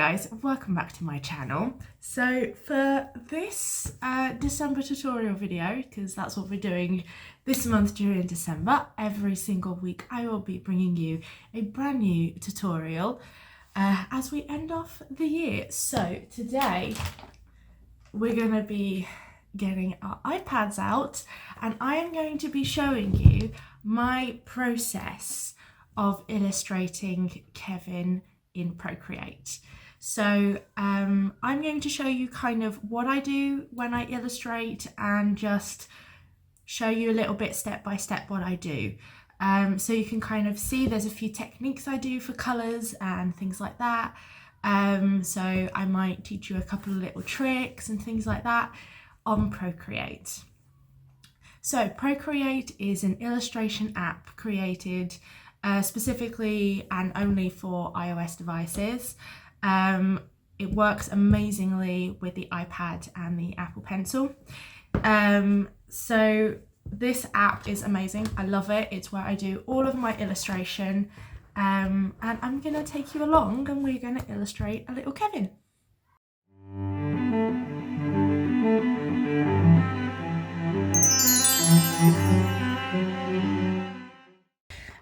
guys, welcome back to my channel. So for this December tutorial video, because that's what we're doing this month during December, every single week I will be bringing you a brand new tutorial as we end off the year. So today we're going to be getting our iPads out and I am going to be showing you my process of illustrating Kevin in Procreate. So I'm going to show you kind of what I do when I illustrate and just show you a little bit step by step what I do. So you can kind of see there's a few techniques I do for colours and things like that. So I might teach you a couple of little tricks and things like that on Procreate. So Procreate is an illustration app created specifically and only for iOS devices. It works amazingly with the iPad and the Apple Pencil. So this app is amazing. I love it. It's where I do all of my illustration. And I'm going to take you along and we're going to illustrate a little Kevin.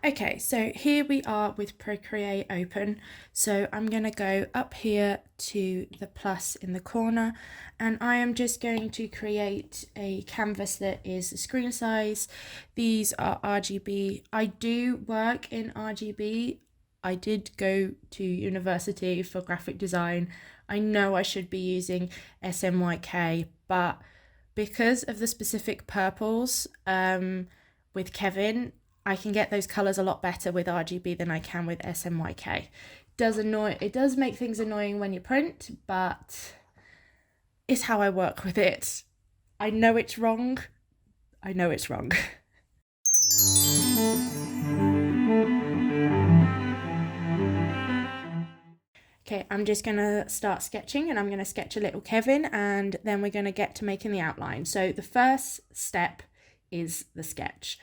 Okay, so here we are with Procreate open. So I'm going to go up here to the plus in the corner and I am just going to create a canvas that is the screen size. These are RGB. I do work in RGB. I did go to university for graphic design. I know I should be using SMYK, but because of the specific purples with Kevin, I can get those colours a lot better with RGB than I can with SMYK. It does make things annoying when you print, but it's how I work with it. I know it's wrong. I know it's wrong. Okay, I'm just going to start sketching and I'm going to sketch a little Kevin and then we're going to get to making the outline. So the first step is the sketch.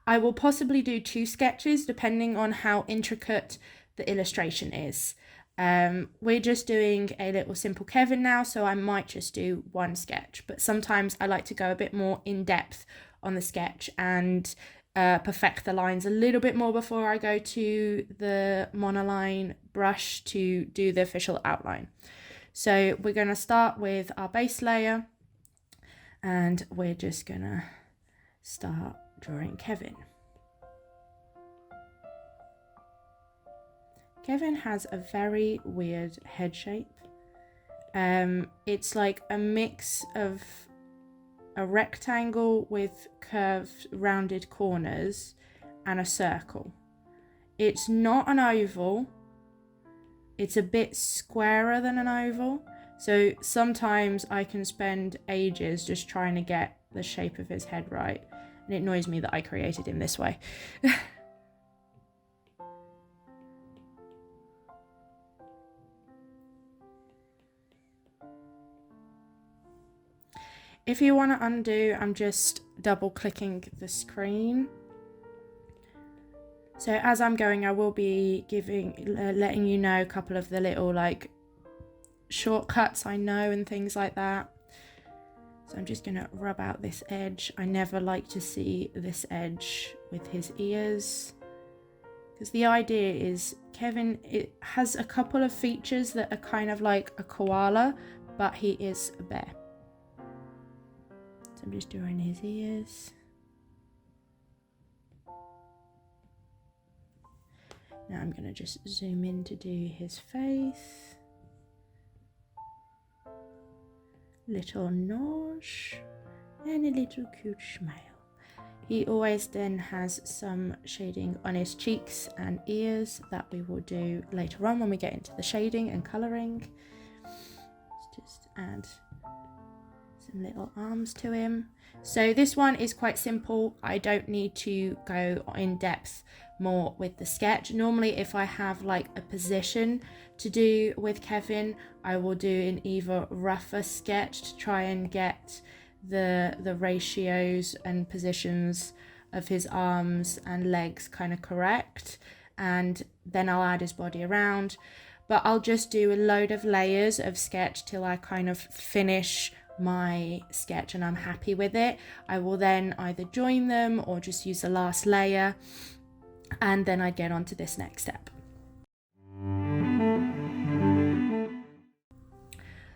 I will possibly do 2 sketches depending on how intricate the illustration is. We're just doing a little simple Kevin now, so I might just do 1 sketch, but sometimes I like to go a bit more in depth on the sketch and perfect the lines a little bit more before I go to the monoline brush to do the official outline. So we're going to start with our base layer and we're just going to start drawing Kevin. Kevin has a very weird head shape. It's like a mix of a rectangle with curved rounded corners and a circle. It's not an oval. It's a bit squarer than an oval. So sometimes I can spend ages just trying to get the shape of his head right. And it annoys me that I created him this way. If you want to undo, I'm just double clicking the screen. So as I'm going, I will be letting you know a couple of the little like shortcuts I know and things like that. So I'm just going to rub out this edge. I never like to see this edge with his ears. Because the idea is Kevin, it has a couple of features that are kind of like a koala, but he is a bear. So I'm just drawing his ears. Now I'm going to just zoom in to do his face. Little nose and a little cute smile. He always then has some shading on his cheeks and ears that we will do later on when we get into the shading and colouring. Let's just add some little arms to him. So this one is quite simple. I don't need to go in depth more with the sketch. Normally if I have like a position to do with Kevin, I will do an either rougher sketch to try and get the ratios and positions of his arms and legs kind of correct, and then I'll add his body around. But I'll just do a load of layers of sketch till I kind of finish my sketch and I'm happy with it. I will then either join them or just use the last layer, and then I get on to this next step.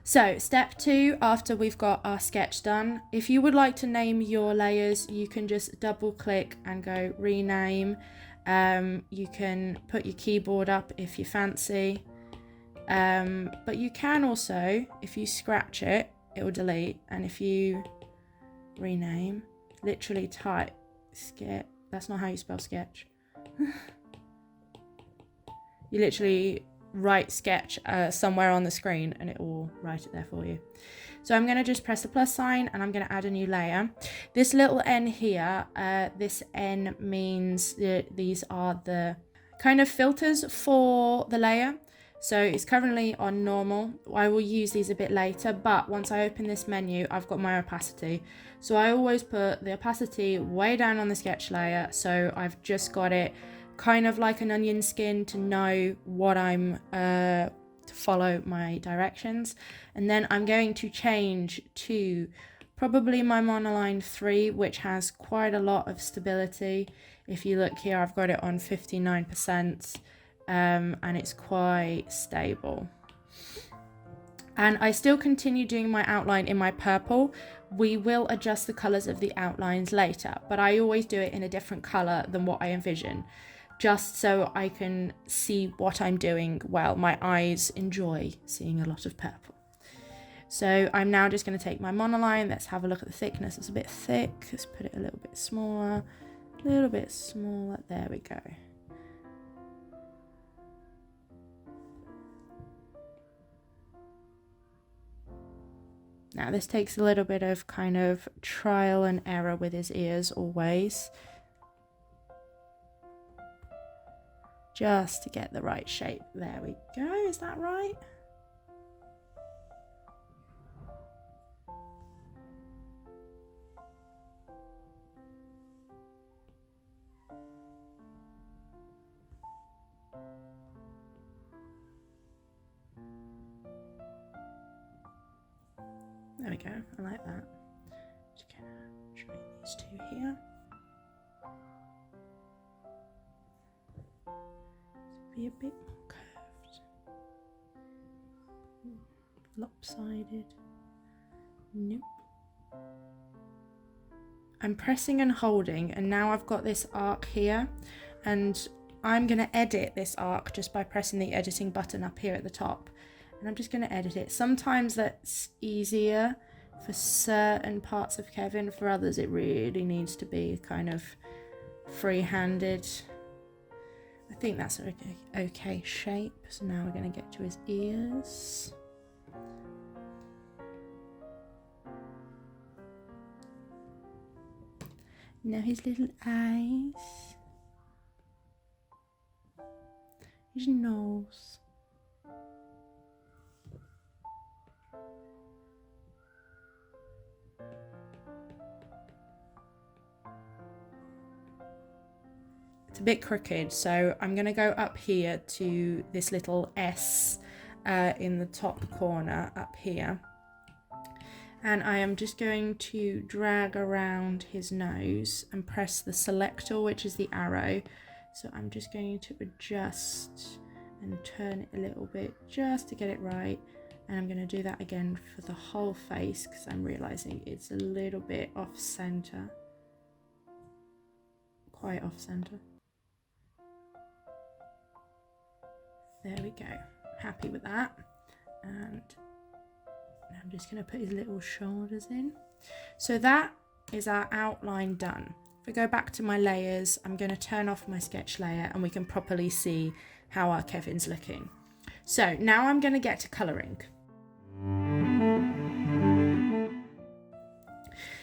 So step 2, after we've got our sketch done, if you would like to name your layers, you can just double click and go rename. You can put your keyboard up if you fancy, but you can also, if you scratch it, it will delete, and if you rename, literally type sketch, that's not how you spell sketch. You literally write sketch somewhere on the screen and it will write it there for you. So I'm going to just press the plus sign and I'm going to add a new layer. This little N here, this N means that these are the kind of filters for the layer. So it's currently on normal. I will use these a bit later, but once I open this menu, I've got my opacity. So I always put the opacity way down on the sketch layer. So I've just got it kind of like an onion skin to know what I'm, to follow my directions. And then I'm going to change to probably my monoline 3, which has quite a lot of stability. If you look here, I've got it on 59%. And it's quite stable. And I still continue doing my outline in my purple. We will adjust the colors of the outlines later, but I always do it in a different color than what I envision, just so I can see what I'm doing well. My eyes enjoy seeing a lot of purple. So I'm now just going to take my monoline. Let's have a look at the thickness. It's a bit thick. Let's put it a little bit smaller, a little bit smaller. There we go. Now this takes a little bit of kind of trial and error with his ears always, just to get the right shape. There we go. Is that right? There we go, I like that. Just gonna try these two here. Be a bit more curved. Lopsided. Nope. I'm pressing and holding, and now I've got this arc here, and I'm gonna edit this arc just by pressing the editing button up here at the top. And I'm just going to edit it. Sometimes that's easier for certain parts of Kevin. For others, it really needs to be kind of free-handed. I think that's an okay shape. So now we're going to get to his ears. Now his little eyes. His nose. It's a bit crooked, so I'm going to go up here to this little S in the top corner up here, and I am just going to drag around his nose and press the selector, which is the arrow. So I'm just going to adjust and turn it a little bit just to get it right, and I'm going to do that again for the whole face because I'm realizing it's a little bit off center, quite off center. There we go, happy with that. And I'm just going to put his little shoulders in. So that is our outline done. If I go back to my layers, I'm going to turn off my sketch layer and we can properly see how our Kevin's looking. So now I'm going to get to colouring.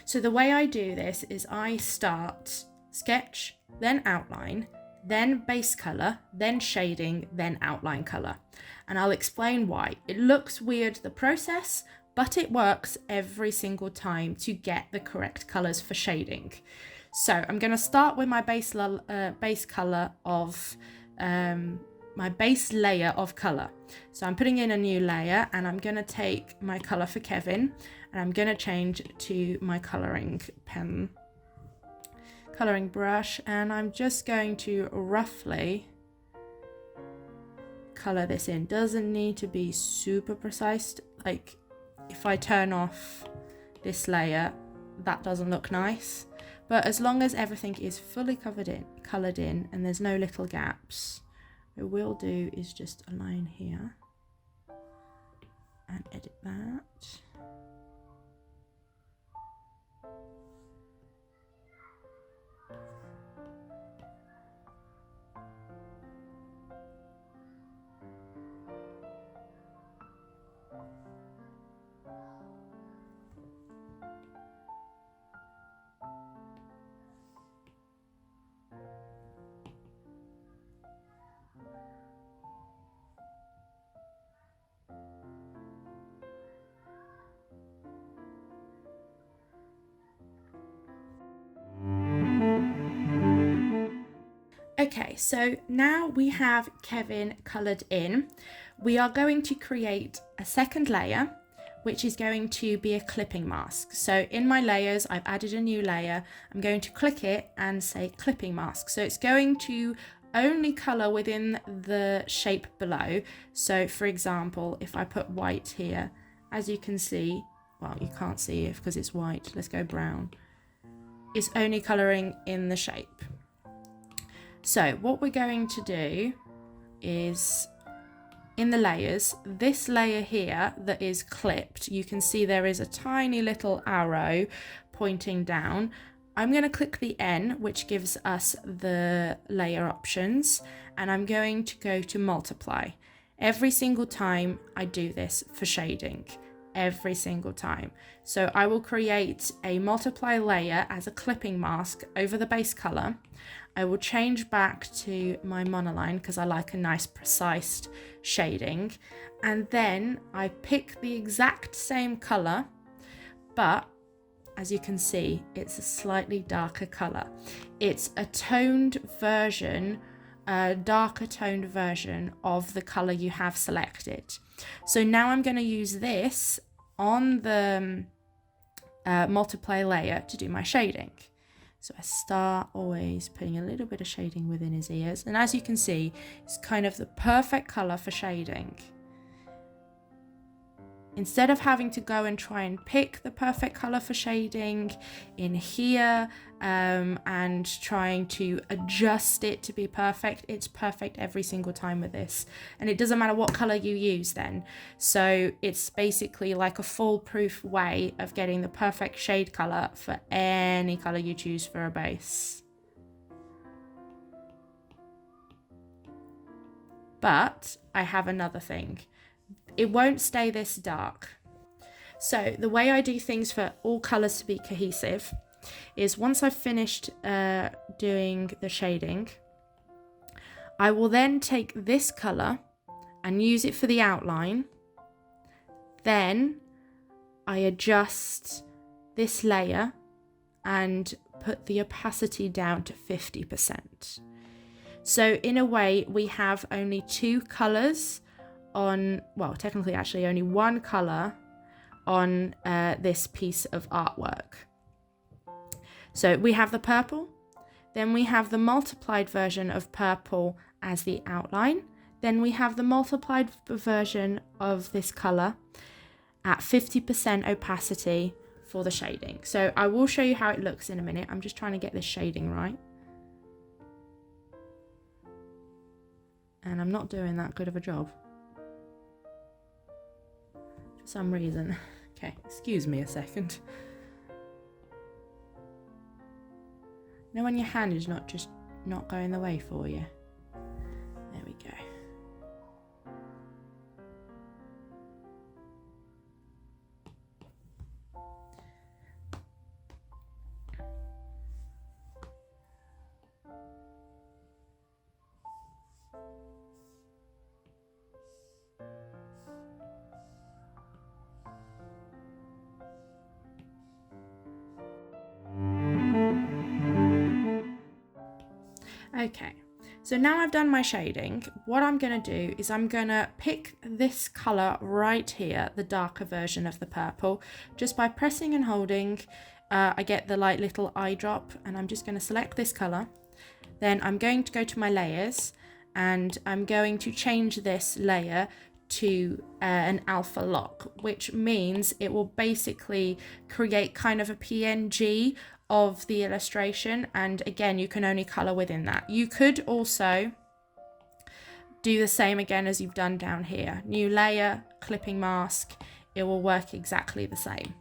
So the way I do this is I start sketch, then outline, then base colour, then shading, then outline colour. And I'll explain why. It looks weird, the process, but it works every single time to get the correct colours for shading. So I'm going to start with my base colour of my base layer of color. So I'm putting in a new layer, and I'm going to take my color for Kevin, and I'm going to change to my coloring brush, and I'm just going to roughly color this in. Doesn't need to be super precise. Like if I turn off this layer, that doesn't look nice, but as long as everything is fully colored in and there's no little gaps, what we'll do is just align here and edit that. Okay, so now we have Kevin coloured in. We are going to create a second layer, which is going to be a clipping mask. So in my layers, I've added a new layer. I'm going to click it and say clipping mask. So it's going to only colour within the shape below. So for example, if I put white here, as you can see, well, you can't see it because it's white. Let's go brown. It's only colouring in the shape. So what we're going to do is, in the layers, this layer here that is clipped, you can see there is a tiny little arrow pointing down. I'm going to click the N, which gives us the layer options, and I'm going to go to multiply. Every single time I do this for shading, every single time. So I will create a multiply layer as a clipping mask over the base color. I will change back to my monoline because I like a nice precise shading, and then I pick the exact same color, but as you can see, it's a slightly darker color. It's a toned version, a darker toned version of the color you have selected. So now I'm going to use this on the multiply layer to do my shading. So I start always putting a little bit of shading within his ears. And as you can see, it's kind of the perfect color for shading. Instead of having to go and try and pick the perfect color for shading in here and trying to adjust it to be perfect, it's perfect every single time with this. And it doesn't matter what color you use then. So it's basically like a foolproof way of getting the perfect shade color for any color you choose for a base. But I have another thing. It won't stay this dark. So the way I do things for all colors to be cohesive is once I've finished doing the shading, I will then take this color and use it for the outline. Then I adjust this layer and put the opacity down to 50%. So in a way, we have only two colors on, well, technically actually only one color on this piece of artwork. So we have the purple, then we have the multiplied version of purple as the outline, then we have the multiplied version of this color at 50% opacity for the shading. So I will show you how it looks in a minute. I'm just trying to get this shading right. And I'm not doing that good of a job for some reason. Okay, excuse me a second. Know when your hand is not going the way for you. There we go. Okay, So now I've done my shading, what I'm going to do is I'm going to pick this colour right here, the darker version of the purple, just by pressing and holding. I get the like little eye drop, and I'm just going to select this colour. Then I'm going to go to my layers, and I'm going to change this layer to an alpha lock, which means it will basically create kind of a PNG of the illustration, and again you can only color within that. You could also do the same again as you've done down here, new layer, clipping mask, it will work exactly the same.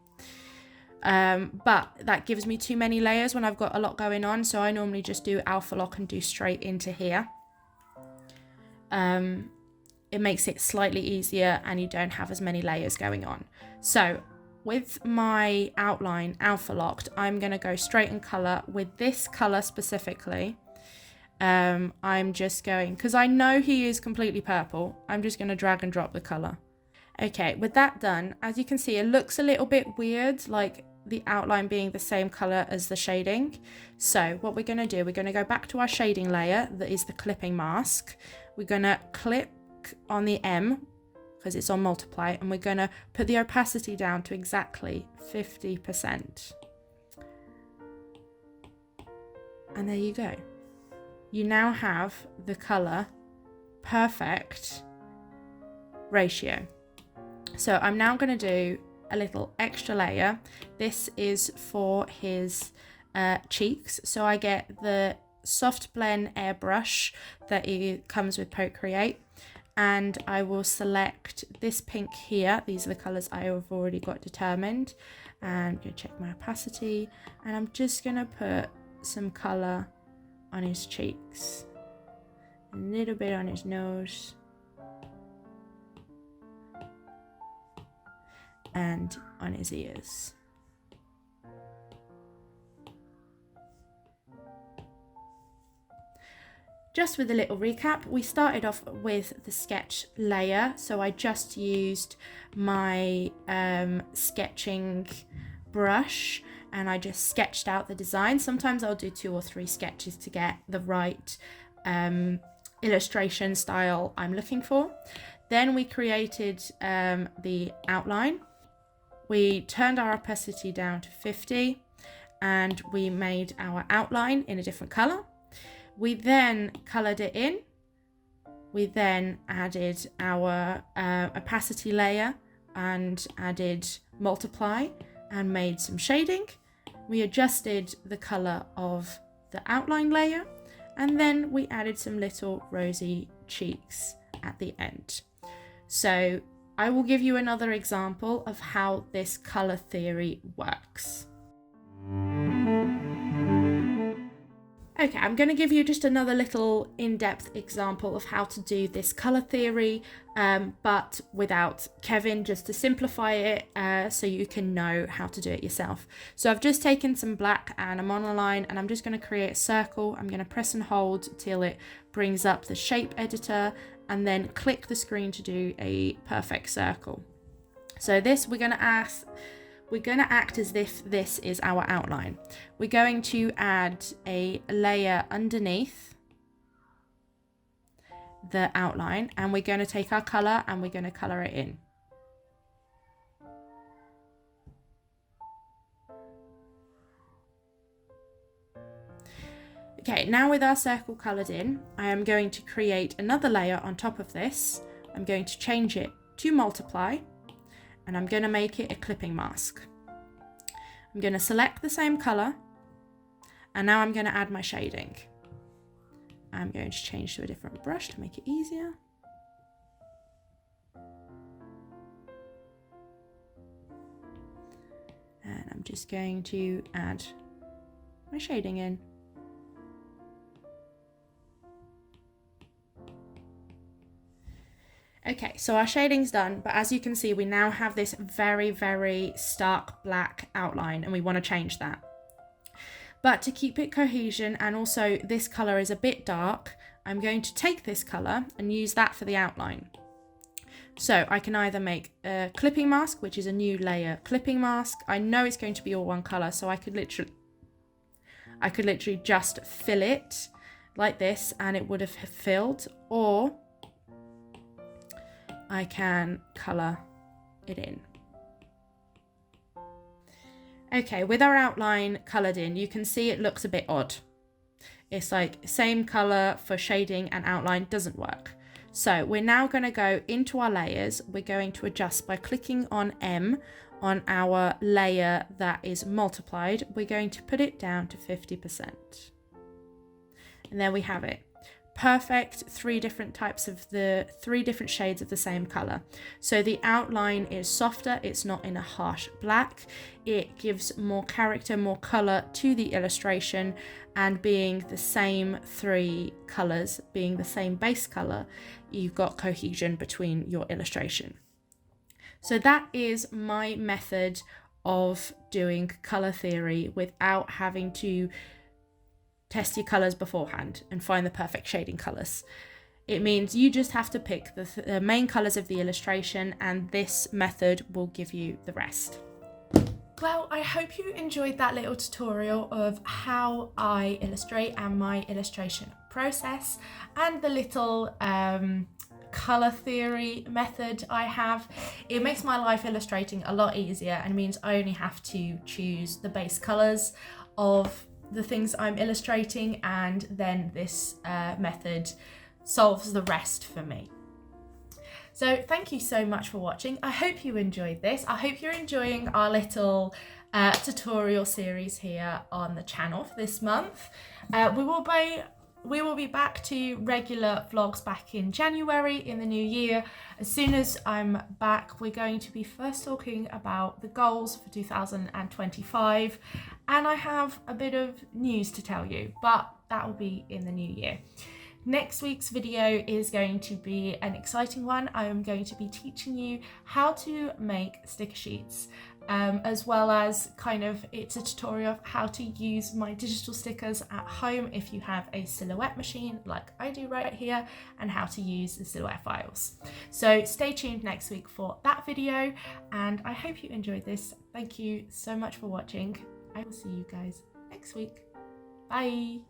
But that gives me too many layers when I've got a lot going on, so I normally just do alpha lock and do straight into here. It makes it slightly easier and you don't have as many layers going on. So with my outline alpha locked, I'm going to go straight in color with this color specifically. I'm just going, because I know he is completely purple, I'm just going to drag and drop the color. Okay, with that done, as you can see, it looks a little bit weird, like the outline being the same color as the shading. So what we're going to do, we're going to go back to our shading layer, that is the clipping mask. We're going to click on the M, because it's on multiply, and we're going to put the opacity down to exactly 50%. And there you go. You now have the color perfect ratio. So I'm now going to do a little extra layer. This is for his cheeks. So I get the soft blend airbrush that it comes with Procreate, and I will select this pink here. These are the colors I have already got determined, and I'm going to check my opacity, and I'm just going to put some color on his cheeks, a little bit on his nose, and on his ears. Just with a little recap, we started off with the sketch layer, so I just used my sketching brush and I just sketched out the design. Sometimes I'll do 2 or 3 sketches to get the right illustration style I'm looking for. Then we created the outline. We turned our opacity down to 50 and we made our outline in a different color. We then colored it in. We then added our opacity layer and added multiply and made some shading. We adjusted the color of the outline layer, and then we added some little rosy cheeks at the end. So I will give you another example of how this color theory works. Okay, I'm going to give you just another little in-depth example of how to do this color theory, but without Kevin, just to simplify it so you can know how to do it yourself. So I've just taken some black and a monoline, and I'm just going to create a circle. I'm going to press and hold till it brings up the shape editor, and then click the screen to do a perfect circle. So this, we're going to act as if this is our outline. We're going to add a layer underneath the outline, and we're going to take our color and we're going to color it in. Okay, now with our circle colored in, I am going to create another layer on top of this. I'm going to change it to multiply, and I'm going to make it a clipping mask. I'm going to select the same color, and now I'm going to add my shading. I'm going to change to a different brush to make it easier. And I'm just going to add my shading in. Okay, so our shading's done, but as you can see, we now have this very, very stark black outline, and we want to change that. But to keep it cohesion, and also this color is a bit dark, I'm going to take this color and use that for the outline. So I can either make a clipping mask, which is a new layer clipping mask. I know it's going to be all one color, so I could literally just fill it like this and it would have filled, or I can colour it in. Okay, with our outline coloured in, you can see it looks a bit odd. It's like same colour for shading and outline doesn't work. So we're now going to go into our layers. We're going to adjust by clicking on M on our layer that is multiplied. We're going to put it down to 50%. And there we have it. Perfect, three different shades of the same color. So the outline is softer, it's not in a harsh black. It gives more character, more color to the illustration, and being the same three colors, being the same base color, you've got cohesion between your illustration. So that is my method of doing color theory without having to test your colours beforehand and find the perfect shading colours. It means you just have to pick the main colours of the illustration, and this method will give you the rest. Well, I hope you enjoyed that little tutorial of how I illustrate and my illustration process, and the little colour theory method I have. It makes my life illustrating a lot easier and means I only have to choose the base colours of the things I'm illustrating, and then this method solves the rest for me. So thank you so much for watching. I hope you enjoyed this. I hope you're enjoying our little tutorial series here on the channel for this month. We will be back to regular vlogs back in January in the new year. As soon as I'm back, we're going to be first talking about the goals for 2025, and I have a bit of news to tell you, but that will be in the new year. Next week's video is going to be an exciting one. I am going to be teaching you how to make sticker sheets, as well as it's a tutorial of how to use my digital stickers at home if you have a silhouette machine like I do right here, and how to use the silhouette files. So stay tuned next week for that video, and I hope you enjoyed this. Thank you so much for watching. I will see you guys next week. Bye.